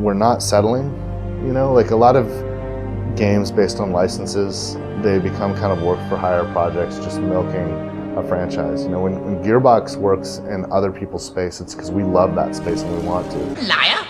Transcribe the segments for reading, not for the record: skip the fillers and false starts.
we're not settling. You know, like a lot of games based on licenses, they become kind of work for hire projects, just milking a franchise. You know, when Gearbox works in other people's space, it's because we love that space and we want to. Liar!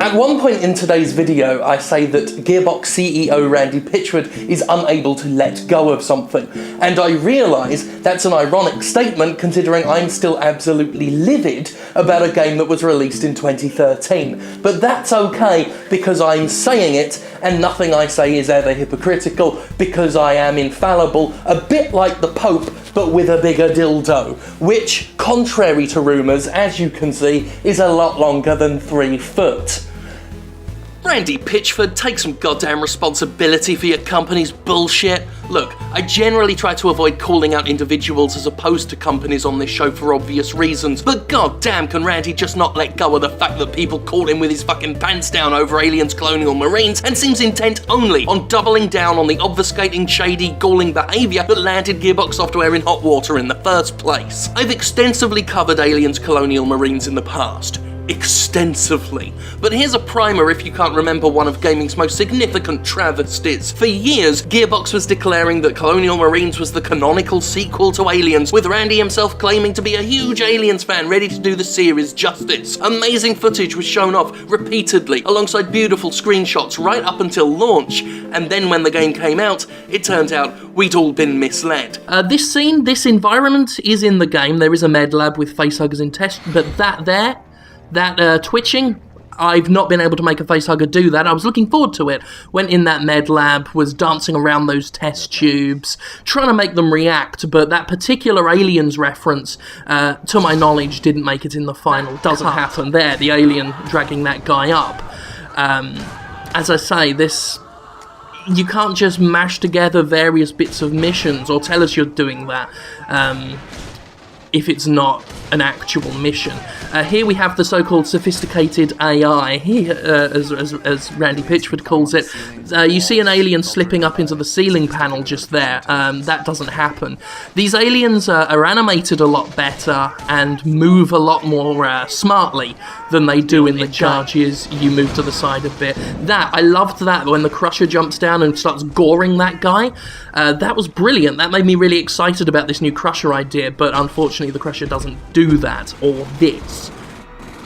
At one point in today's video, I say that Gearbox CEO Randy Pitchford is unable to let go of something, and I realise that's an ironic statement considering I'm still absolutely livid about a game that was released in 2013. But that's okay, because I'm saying it, and nothing I say is ever hypocritical, because I am infallible, a bit like the Pope, but with a bigger dildo, which, contrary to rumours, as you can see, is a lot longer than 3 foot. Randy Pitchford, take some goddamn responsibility for your company's bullshit. Look, I generally try to avoid calling out individuals as opposed to companies on this show for obvious reasons, but goddamn can Randy just not let go of the fact that people caught him with his fucking pants down over Aliens Colonial Marines and seems intent only on doubling down on the obfuscating, shady, galling behaviour that landed Gearbox Software in hot water in the first place. I've extensively covered Aliens Colonial Marines in the past. Extensively. But here's a primer if you can't remember one of gaming's most significant travesties. For years, Gearbox was declaring that Colonial Marines was the canonical sequel to Aliens, with Randy himself claiming to be a huge Aliens fan ready to do the series justice. Amazing footage was shown off repeatedly, alongside beautiful screenshots right up until launch, and then when the game came out, it turned out we'd all been misled. This scene, this environment is in the game. There is a med lab with facehuggers in test, but that twitching, I've not been able to make a facehugger do that. I was looking forward to it. Went in that med lab, was dancing around those test tubes, trying to make them react, but that particular Aliens reference, to my knowledge, didn't make it in the final. Doesn't happen there, the alien dragging that guy up. As I say, you can't just mash together various bits of missions or tell us you're doing that if it's not an actual mission. Here we have the so-called sophisticated AI, as Randy Pitchford calls it. You see an alien slipping up into the ceiling panel just there. That doesn't happen. These aliens are animated a lot better and move a lot more smartly than they do in the charges. You move to the side a bit. I loved that when the Crusher jumps down and starts goring that guy. That was brilliant. That made me really excited about this new Crusher idea, but unfortunately the Crusher doesn't do that, or this.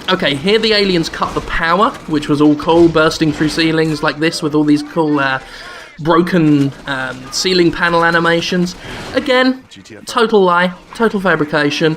Okay, here the aliens cut the power, which was all cool, bursting through ceilings like this with all these cool broken ceiling panel animations. Again, total lie, total fabrication.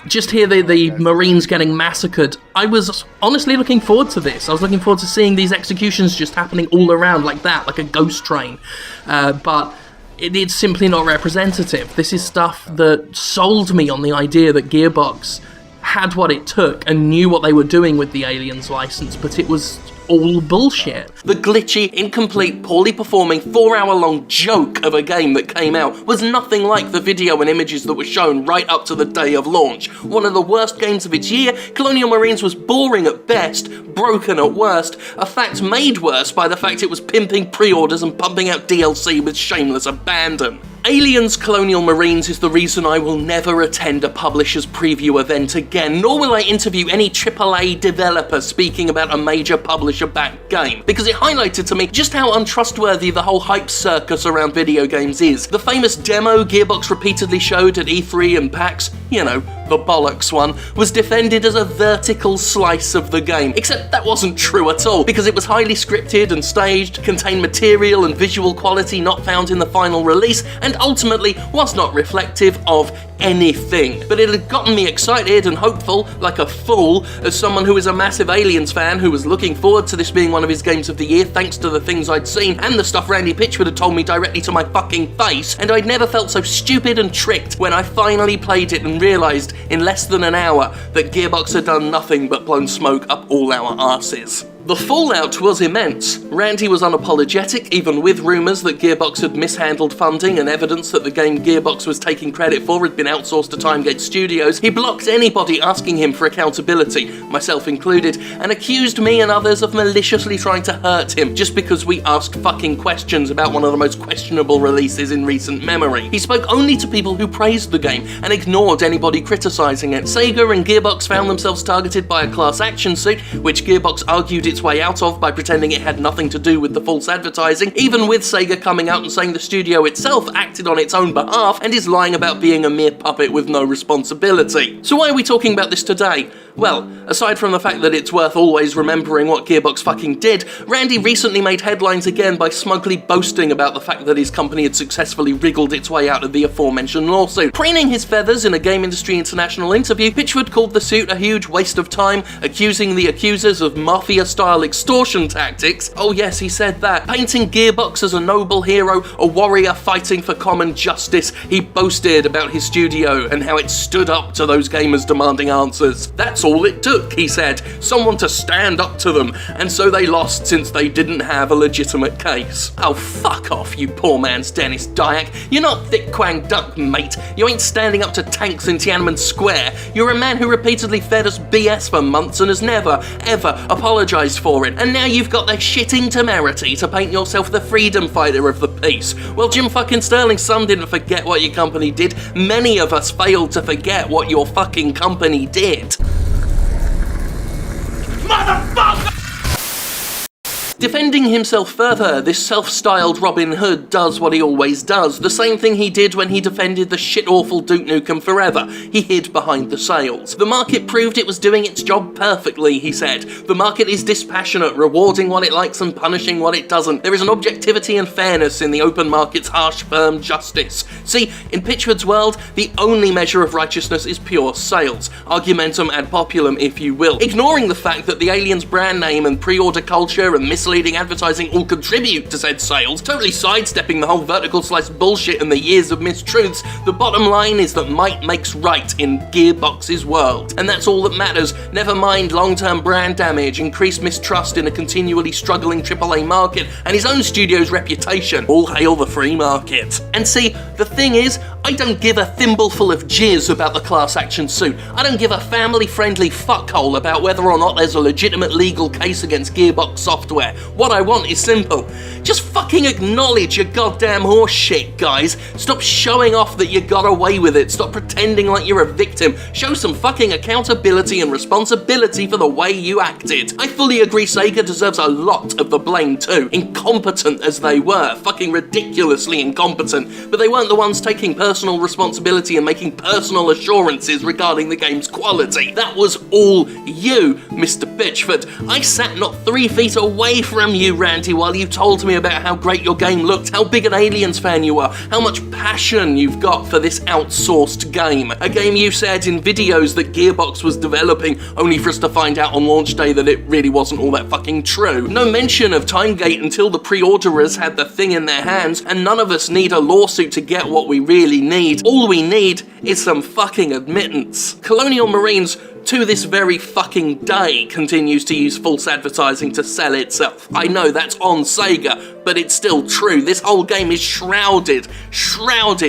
Just here the Marines getting massacred. I was honestly looking forward to this. I was looking forward to seeing these executions just happening all around like that, like a ghost train. But it's simply not representative. This is stuff that sold me on the idea that Gearbox had what it took and knew what they were doing with the Aliens license, but it was all bullshit. The glitchy, incomplete, poorly performing 4-hour-long joke of a game that came out was nothing like the video and images that were shown right up to the day of launch. One of the worst games of its year, Colonial Marines was boring at best, broken at worst, a fact made worse by the fact it was pimping pre-orders and pumping out DLC with shameless abandon. Aliens Colonial Marines is the reason I will never attend a publisher's preview event again, nor will I interview any AAA developer speaking about a major publisher-backed game, because it highlighted to me just how untrustworthy the whole hype circus around video games is. The famous demo Gearbox repeatedly showed at E3 and PAX, you know, the bollocks one, was defended as a vertical slice of the game, except that wasn't true at all, because it was highly scripted and staged, contained material and visual quality not found in the final release, and ultimately was not reflective of anything. But it had gotten me excited and hopeful, like a fool, as someone who is a massive Aliens fan who was looking forward to this being one of his games of the year thanks to the things I'd seen and the stuff Randy Pitchford had told me directly to my fucking face, and I'd never felt so stupid and tricked when I finally played it and realised in less than an hour that Gearbox had done nothing but blown smoke up all our arses. The fallout was immense. Randy was unapologetic, even with rumours that Gearbox had mishandled funding and evidence that the game Gearbox was taking credit for had been outsourced to Timegate Studios. He blocked anybody asking him for accountability, myself included, and accused me and others of maliciously trying to hurt him just because we asked fucking questions about one of the most questionable releases in recent memory. He spoke only to people who praised the game and ignored anybody criticising it. Sega and Gearbox found themselves targeted by a class action suit, which Gearbox argued its way out of by pretending it had nothing to do with the false advertising, even with Sega coming out and saying the studio itself acted on its own behalf and is lying about being a mere puppet with no responsibility. So why are we talking about this today? Well, aside from the fact that it's worth always remembering what Gearbox fucking did, Randy recently made headlines again by smugly boasting about the fact that his company had successfully wriggled its way out of the aforementioned lawsuit. Preening his feathers in a Game Industry International interview, Pitchford called the suit a huge waste of time, accusing the accusers of mafia-style extortion tactics. Oh yes, he said that. Painting Gearbox as a noble hero, a warrior fighting for common justice, he boasted about his studio and how it stood up to those gamers demanding answers. That's all it took, he said, someone to stand up to them, and so they lost since they didn't have a legitimate case. Oh, fuck off, you poor man's Dennis Dyack. You're not Thick Quang Duck, mate. You ain't standing up to tanks in Tiananmen Square. You're a man who repeatedly fed us BS for months and has never, ever apologised for it, and now you've got the shitting temerity to paint yourself the freedom fighter of the peace. Well, Jim fucking Sterling's son didn't forget what your company did. Many of us failed to forget what your fucking company did. Motherfucker! Defending himself further, this self-styled Robin Hood does what he always does, the same thing he did when he defended the shit-awful Duke Nukem Forever. He hid behind the sales. The market proved it was doing its job perfectly, he said. The market is dispassionate, rewarding what it likes and punishing what it doesn't. There is an objectivity and fairness in the open market's harsh, firm justice. See, in Pitchford's world, the only measure of righteousness is pure sales. Argumentum ad populum, if you will. Ignoring the fact that the Aliens brand name and pre-order culture and misleading advertising all contribute to said sales, totally sidestepping the whole vertical slice bullshit and the years of mistruths, the bottom line is that might makes right in Gearbox's world. And that's all that matters, never mind long-term brand damage, increased mistrust in a continually struggling AAA market, and his own studio's reputation. All hail the free market. And see, the thing is, I don't give a thimbleful of jizz about the class action suit. I don't give a family-friendly fuckhole about whether or not there's a legitimate legal case against Gearbox Software. What I want is simple. Just fucking acknowledge your goddamn horse shit, guys. Stop showing off that you got away with it. Stop pretending like you're a victim. Show some fucking accountability and responsibility for the way you acted. I fully agree Sega deserves a lot of the blame too. Incompetent as they were. Fucking ridiculously incompetent. But they weren't the ones taking personal responsibility and making personal assurances regarding the game's quality. That was all you, Mr. Pitchford. I sat not 3 feet away from you, Randy, while you told me about how great your game looked, how big an Aliens fan you are, how much passion you've got for this outsourced game. A game you said in videos that Gearbox was developing, only for us to find out on launch day that it really wasn't all that fucking true. No mention of Timegate until the pre-orderers had the thing in their hands, and none of us need a lawsuit to get what we really need. All we need is some fucking admittance. Colonial Marines, to this very fucking day, continues to use false advertising to sell itself. I know that's on Sega, but it's still true. This whole game is shrouded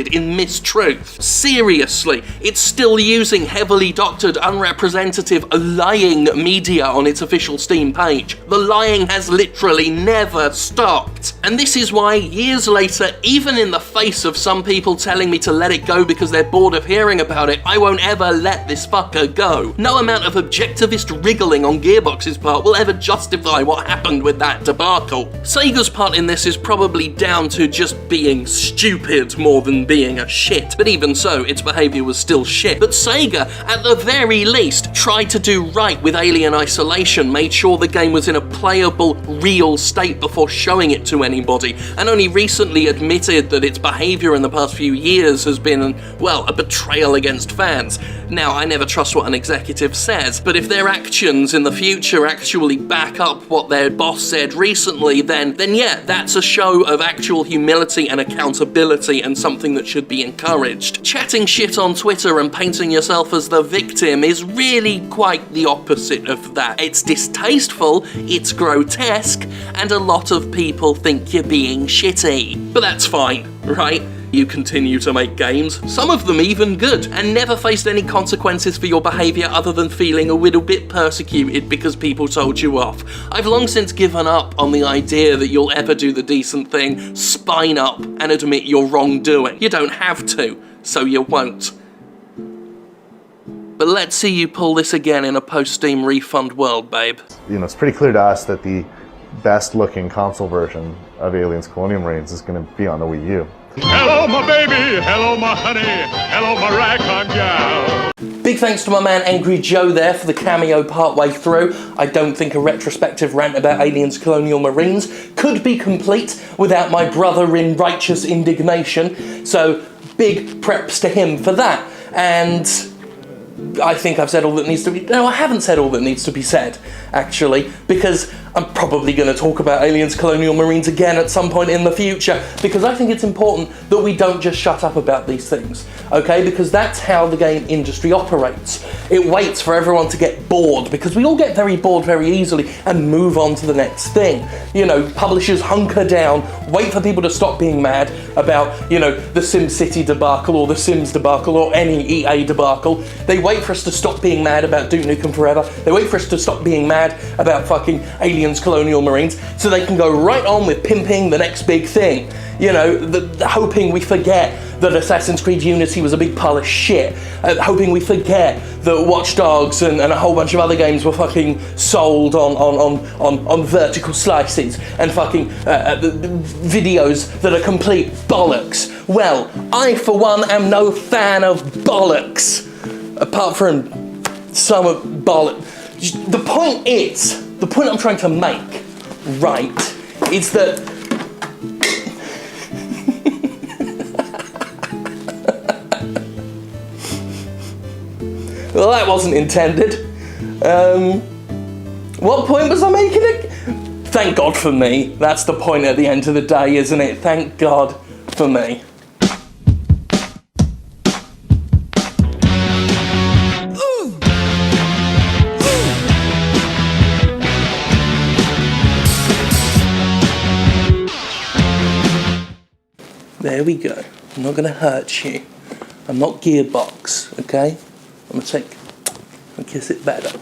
in mistruth. Seriously, it's still using heavily doctored, unrepresentative, lying media on its official Steam page. The lying has literally never stopped. And this is why, years later, even in the face of some people telling me to let it go because they're bored of hearing about it, I won't ever let this fucker go. No amount of objectivist wriggling on Gearbox's part will ever justify what happened with that debacle. Sega's part in this is probably down to just being stupid more than being a shit, but even so, its behaviour was still shit. But Sega, at the very least, tried to do right with Alien Isolation, made sure the game was in a playable, real state before showing it to anybody, and only recently admitted that its behaviour in the past few years has been, well, a betrayal against fans. Now, I never trust what an executive narrative says. But if their actions in the future actually back up what their boss said recently, then yeah, that's a show of actual humility and accountability and something that should be encouraged. Chatting shit on Twitter and painting yourself as the victim is really quite the opposite of that. It's distasteful, it's grotesque, and a lot of people think you're being shitty. But that's fine, right? You continue to make games, some of them even good, and never faced any consequences for your behaviour other than feeling a little bit persecuted because people told you off. I've long since given up on the idea that you'll ever do the decent thing, spine up, and admit your wrongdoing. You don't have to, so you won't. But let's see you pull this again in a post-Steam refund world, babe. You know, it's pretty clear to us that the best looking console version of Aliens Colonial Marines is going to be on the Wii U. Hello, my baby. Hello, my honey. Hello, my ragtime gal. Big thanks to my man Angry Joe there for the cameo partway through. I don't think a retrospective rant about Aliens Colonial Marines could be complete without my brother in righteous indignation, so big preps to him for that. And I think I've said all that needs to be... No, I haven't said all that needs to be said, actually, because I'm probably going to talk about Aliens Colonial Marines again at some point in the future, because I think it's important that we don't just shut up about these things, okay? Because that's how the game industry operates. It waits for everyone to get bored, because we all get very bored very easily, and move on to the next thing. You know, publishers hunker down, wait for people to stop being mad about, you know, the SimCity debacle, or the Sims debacle, or any EA debacle. They wait for us to stop being mad about Duke Nukem Forever. They wait for us to stop being mad about fucking Aliens Colonial Marines, so they can go right on with pimping the next big thing. You know, hoping we forget that Assassin's Creed Unity was a big pile of shit. Hoping we forget that Watch Dogs and a whole bunch of other games were fucking sold on vertical slices and fucking videos that are complete bollocks. Well, I for one am no fan of bollocks. Apart from some of bollocks. The point I'm trying to make, right, is that well, that wasn't intended. What point was I making? Thank God for me. That's the point at the end of the day, isn't it? Thank God for me. There we go. I'm not going to hurt you. I'm not Gearbox, okay? I'm going to kiss it better.